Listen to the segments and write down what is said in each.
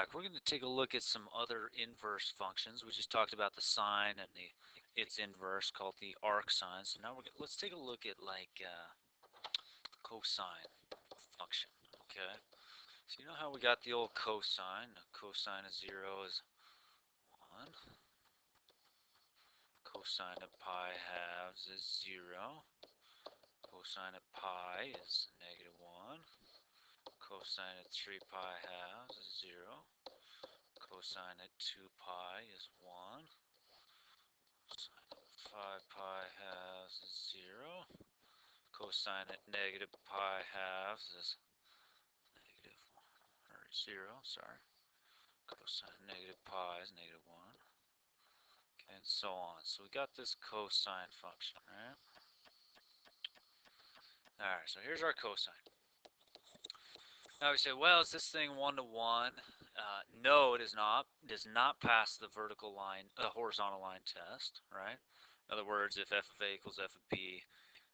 back. We're going to take a look at some other inverse functions. We just talked about the sine and its inverse called the arcsine. So now let's take a look at like cosine function. Okay. So you know how we got the old cosine? Cosine of 0 is 1. Cosine of pi halves is 0. Cosine of pi is -1. Cosine of 3 pi halves is 0. Cosine of 2 pi is 1. Cosine of 5 pi halves is 0. Cosine of negative pi halves is negative 0, sorry. Cosine of negative pi is -1. Okay, and so on. So we got this cosine function, right? Alright, so here's our cosine. Now we say, well, is this thing 1 to 1? No, it is not. It does not pass the vertical line, horizontal line test, right? In other words, if f of a equals f of b,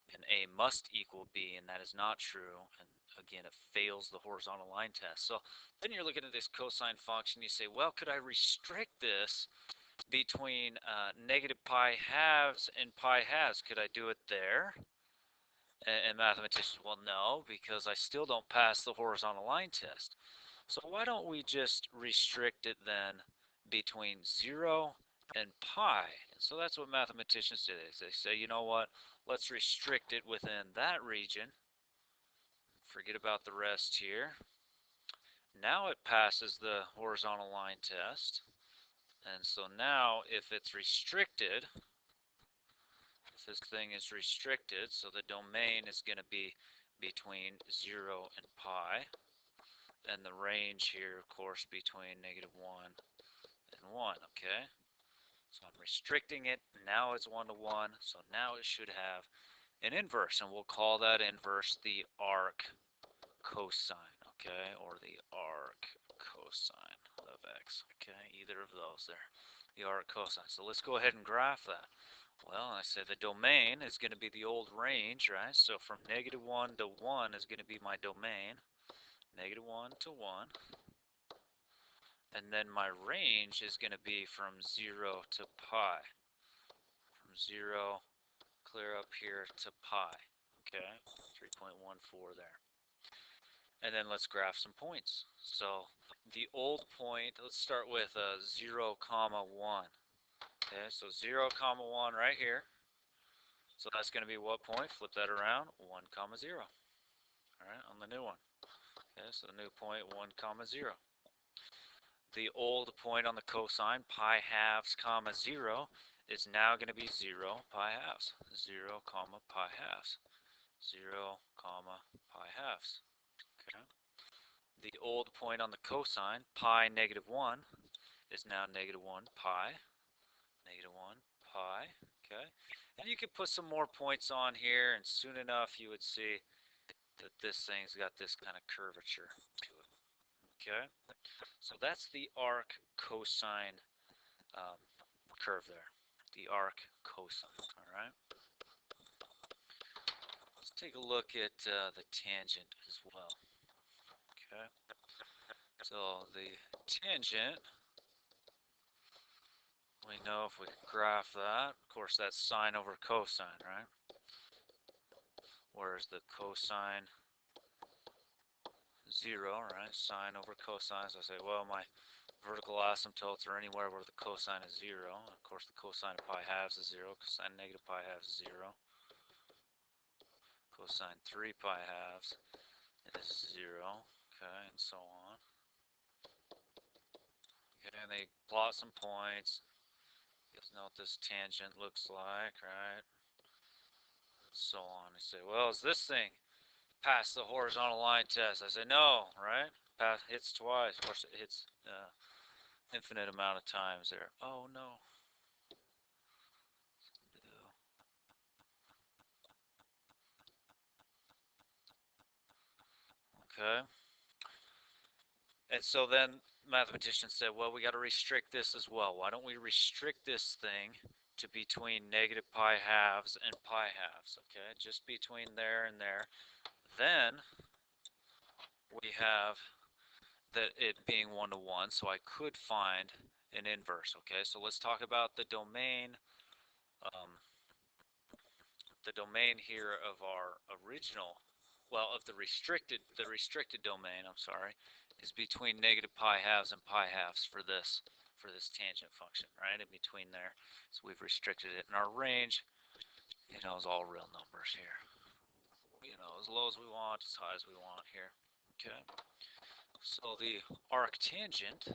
then a must equal b, and that is not true. And again, it fails the horizontal line test. So then you're looking at this cosine function. You say, well, could I restrict this between negative pi halves and pi halves? Could I do it there? And mathematicians, well, no, because I still don't pass the horizontal line test. So why don't we just restrict it then between 0 and pi? And so that's what mathematicians do. They say, you know what, let's restrict it within that region. Forget about the rest here. Now it passes the horizontal line test. And so now if it's restricted, if this thing is restricted, so the domain is going to be between 0 and pi, and the range here, of course, between -1 and 1, okay? So I'm restricting it, now it's 1 to 1, so now it should have an inverse, and we'll call that inverse the arc cosine, okay? Or the arc cosine of x, okay? Either of those there, the arc cosine. So let's go ahead and graph that. Well, I said the domain is going to be the old range, right? So from -1 to 1 is going to be my domain. -1 to 1. And then my range is going to be from 0 to pi. From 0 clear up here to pi. Okay, 3.14 there. And then let's graph some points. So the old point, let's start with 0, 1. Okay, so 0, 1 right here. So that's going to be what point? Flip that around, 1, 0. All right, on the new one. Okay, so the new point, 1, 0. The old point on the cosine, pi halves, 0, is now going to be 0, pi halves. 0, pi halves. 0, pi halves. Okay. The old point on the cosine, pi -1, is now -1 pi. -1 pi. Okay. And you could put some more points on here, and soon enough you would see that this thing's got this kind of curvature to it. Okay. So that's the arc cosine curve there. The arc cosine. All right. Let's take a look at the tangent as well. Okay. So the tangent, we know if we graph that, of course that's sine over cosine, right? Whereas the cosine 0, right? Sine over cosine. So I say, well, my vertical asymptotes are anywhere where the cosine is 0. Of course, the cosine of pi halves is 0. Cosine negative pi halves is 0. Cosine 3 pi halves is 0. Okay, and so on. Okay, and they plot some points. You guys know what this tangent looks like, right? So on. They say, well, is this thing past the horizontal line test? I say, no, right? Hits twice. Of course, it hits infinite amount of times there. Oh, no. Okay. And so then mathematicians said, well, we got to restrict this as well. Why don't we restrict this thing to between negative pi halves and pi halves, okay? Just between there and there. Then we have that it being 1 to 1, so I could find an inverse. Okay, so let's talk about um, the domain here of our original, well, of the restricted domain, I'm sorry, is between negative pi halves and pi halves for this tangent function, right, in between there. So we've restricted it, and our range, is all real numbers here. As low as we want, as high as we want here. Okay. So the arctangent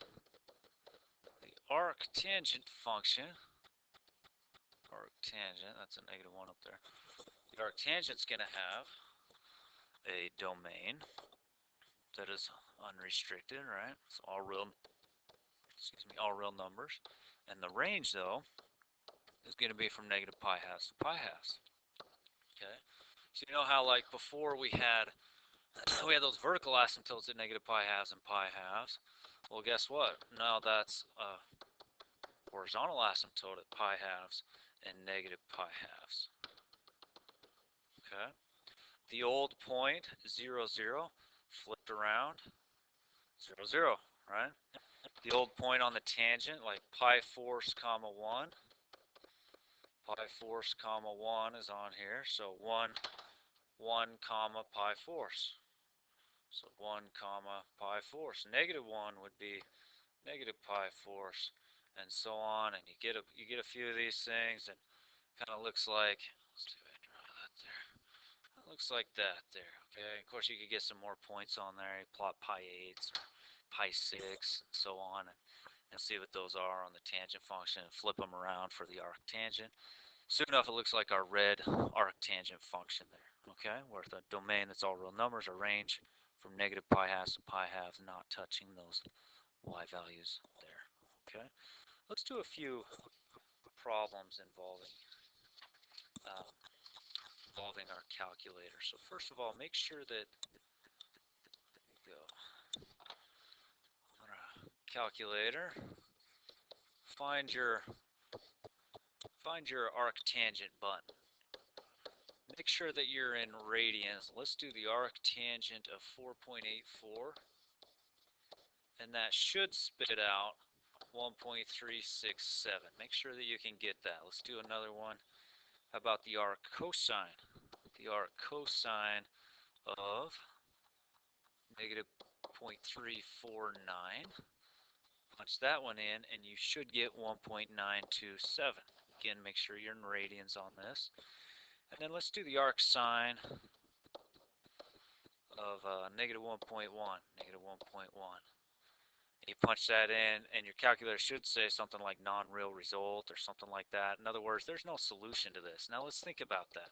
function, arctangent, that's a negative 1 up there. The arctangent's going to have a domain that is unrestricted, right? So all real, all real numbers. And the range, though, is going to be from negative pi halves to pi halves. Okay. So you know how, like, before we had those vertical asymptotes at negative pi halves and pi halves. Well, guess what? Now that's a horizontal asymptote at pi halves and negative pi halves. Okay. The old point, 0, 0, flipped around, 0, 0, right? The old point on the tangent, like pi force comma 1. Pi force comma 1 is on here, so 1, 1 comma pi force. So 1 comma pi force. Negative 1 would be negative pi force, and so on, and you get a few of these things, and kind of looks like, let's see if I can draw that there. It looks like that there. Okay, of course you could get some more points on there. You plot pi 8s or pi 6, and so on, and see what those are on the tangent function, and flip them around for the arctangent. Soon enough, it looks like our red arctangent function there. Okay, where the domain that's all real numbers, a range from negative pi halves to pi halves, not touching those y values there. Okay, let's do a few problems um, involving our calculator. So first of all, make sure that go on our calculator, find your arctangent button. Make sure that you're in radians. Let's do the arctangent of 4.84, and that should spit out 1.367. Make sure that you can get that. Let's do another one. How about the arc cosine? The arc cosine of negative 0.349. Punch that one in, and you should get 1.927. Again, make sure you're in radians on this. And then let's do the arc sine of negative 1.1. Negative 1.1. You punch that in, and your calculator should say something like non-real result or something like that. In other words, there's no solution to this. Now let's think about that.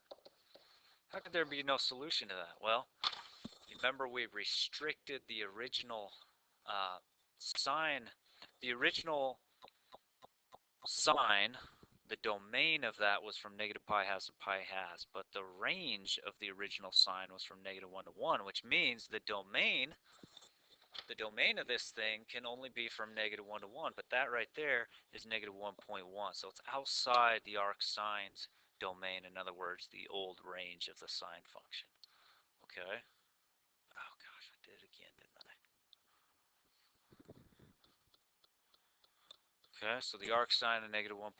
How could there be no solution to that? Well, remember we restricted the original sine, the original sine, the domain of that was from negative pi halves to pi halves, but the range of the original sine was from negative 1 to 1, which means the domain of this thing can only be from negative 1 to 1, but that right there is negative 1.1, so it's outside the arc sine's domain, in other words, the old range of the sine function. Okay? Oh gosh, I did it again, didn't I? Okay, so the arc sine of negative 1.1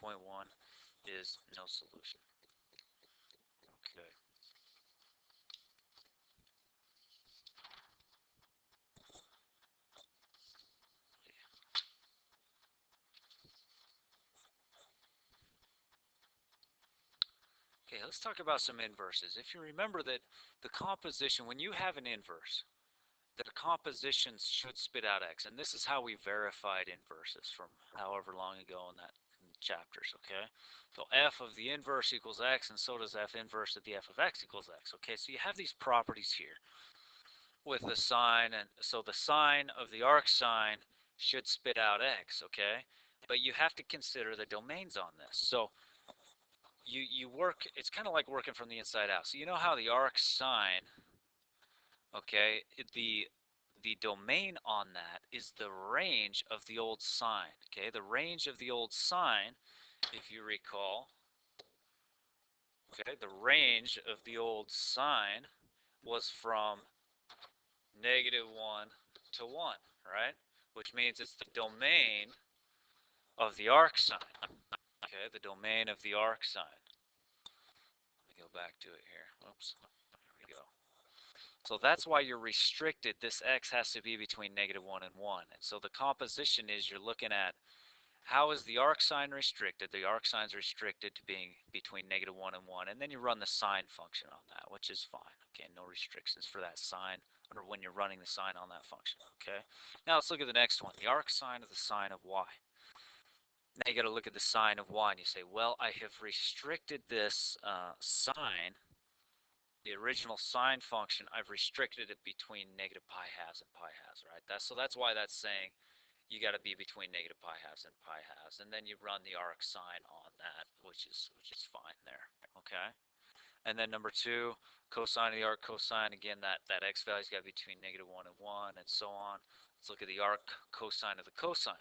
is no solution. Okay. Okay, let's talk about some inverses. If you remember that the composition, when you have an inverse, the compositions should spit out x, and this is how we verified inverses from however long ago in chapters, okay? So f of the inverse equals x, and so does f inverse of the f of x equals x, okay? So you have these properties here with the sine, and so the sine of the arc sine should spit out x, okay? But you have to consider the domains on this. So you work, it's kind of like working from the inside out. So you know how the arc sine, okay, the domain on that is the range of the old sine, okay? The range of the old sine, if you recall, okay, the range of the old sine was from negative 1 to 1, right? Which means it's the domain of the arc sine. Okay, the domain of the arc sine. Let me go back to it here. Oops. There we go. So that's why you're restricted. This x has to be between -1 and 1. And so the composition is you're looking at how is the arc sine restricted? The arc sine is restricted to being between -1 and 1. And then you run the sine function on that, which is fine. Okay, no restrictions for that sine or when you're running the sine on that function. Okay, now let's look at the next one. The arc sine of the sine of y. Now you got to look at the sine of y and you say, well, I have restricted this sine, the original sine function, I've restricted it between negative pi halves and pi halves, right? So that's why that's saying you got to be between negative pi halves and pi halves, and then you run the arc sine on that, which is fine there, okay? And then number two, cosine of the arc cosine, again, that x value's got to be between -1 and 1, and so on. Let's look at the arc cosine of the cosine.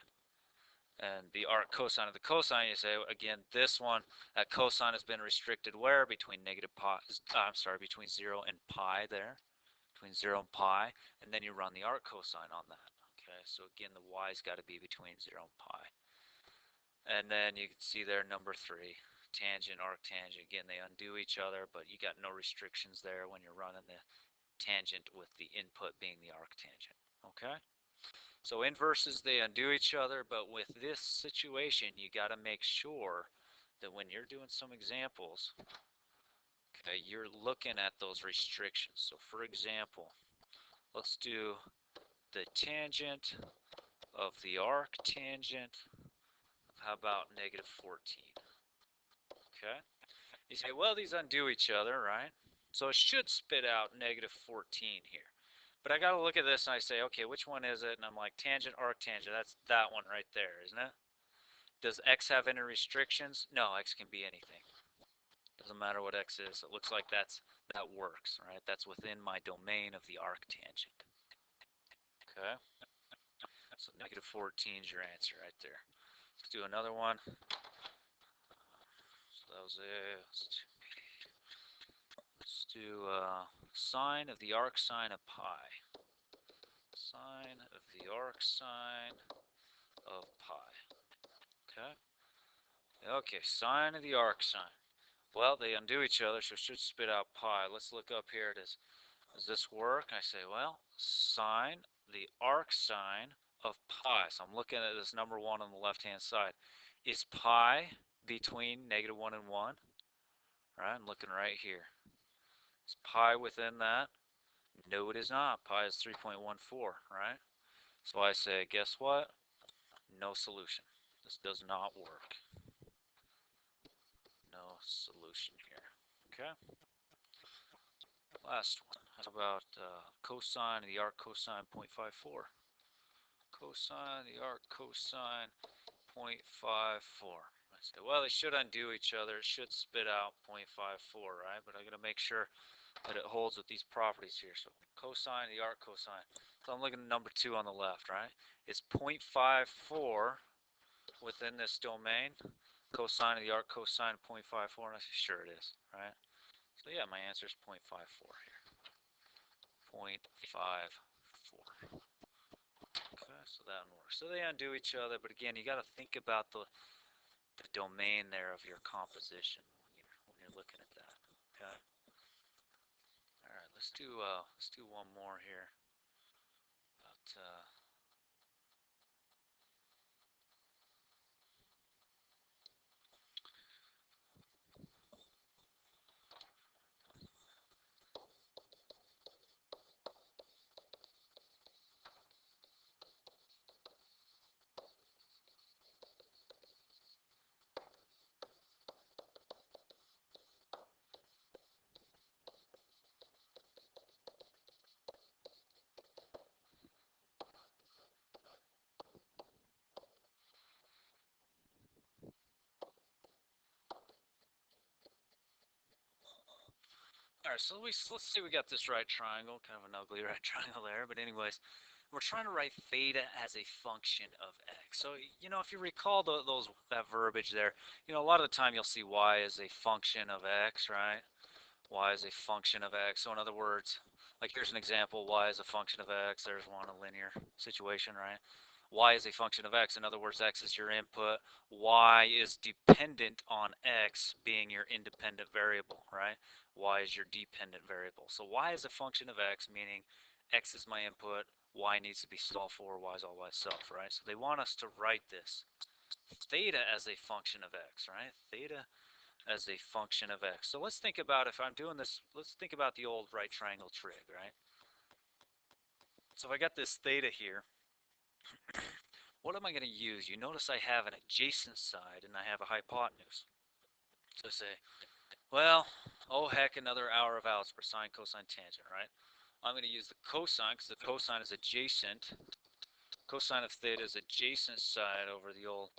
And the arc cosine of the cosine, you say, again, this one, that cosine has been restricted where? Between between 0 and pi there. Between 0 and pi. And then you run the arc cosine on that. Okay, so again, the y's got to be between 0 and pi. And then you can see there, number three, tangent, arctangent. Again, they undo each other, but you got no restrictions there when you're running the tangent with the input being the arctangent. Okay? So inverses, they undo each other, but with this situation, you got to make sure that when you're doing some examples, okay, you're looking at those restrictions. So for example, let's do the tangent of the arctangent of, how about -14? Okay. You say, well, these undo each other, right? So it should spit out -14 here. But I got to look at this and I say, okay, which one is it? And I'm like, tangent, arctangent. That's that one right there, isn't it? Does x have any restrictions? No, x can be anything. Doesn't matter what x is. It looks like that works, right? That's within my domain of the arctangent. Okay. So -14 is your answer right there. Let's do another one. So that was it. Let's do sine of the arc sine of pi. Sine of the arc sine of pi. Okay. Okay, sine of the arc sine. Well, they undo each other, so it should spit out pi. Let's look up here. Does this work? I say, well, sine the arc sine of pi. So I'm looking at this number one on the left-hand side. Is pi between -1 and 1? Right, I'm looking right here. Is pi within that? No, it is not. Pi is 3.14, right? So I say, guess what? No solution. This does not work. No solution here. Okay? Last one. How about cosine of the arc cosine 0.54? Cosine of the arc cosine 0.54. I say, well, they should undo each other. It should spit out 0.54, right? But I got to make sure that it holds with these properties here. So cosine of the arc cosine. So I'm looking at number two on the left, right? It's 0.54 within this domain. Cosine of the arc cosine 0.54, and I say, sure it is, right? So yeah, my answer is 0.54 here. 0.54. Okay, so that one works. So they undo each other, but again, you got to think about the domain there of your composition when you're looking at that. Okay. All right, let's do one more here. About all right, so let's say we got this right triangle, kind of an ugly right triangle there, but anyways, we're trying to write theta as a function of x. So, you know, if you recall that verbiage there, you know, a lot of the time you'll see y as a function of x, right? Y is a function of x. So in other words, Like here's an example, y is a function of x, there's one, a linear situation, right? Y is a function of x, in other words, x is your input, y is dependent on x being your independent variable, right? Y is your dependent variable. So y is a function of x, meaning x is my input, y needs to be solved for, y is all by itself, right? So they want us to write this theta as a function of x, right? Theta as a function of x. So let's think about, if I'm doing this, let's think about the old right triangle trig, right? So if I got this theta here, what am I going to use? You notice I have an adjacent side and I have a hypotenuse. So I say, well, oh heck, another hour of algebra, sine, cosine, tangent, right? I'm going to use the cosine because the cosine is adjacent. Cosine of theta is adjacent side over the old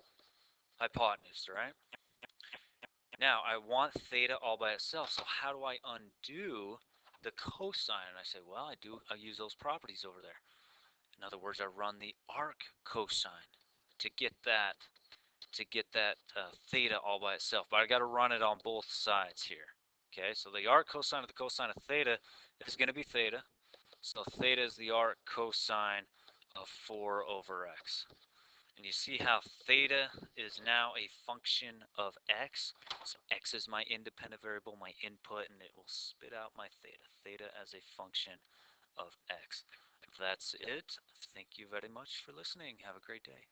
hypotenuse, right? Now, I want theta all by itself, so how do I undo the cosine? And I say, well, I use those properties over there. In other words, I run the arc cosine to get that theta all by itself. But I got to run it on both sides here. Okay, so the arc cosine of the cosine of theta is going to be theta. So theta is the arc cosine of 4 over x. And you see how theta is now a function of x. So x is my independent variable, my input, and it will spit out my theta. Theta as a function of x. That's it. Thank you very much for listening. Have a great day.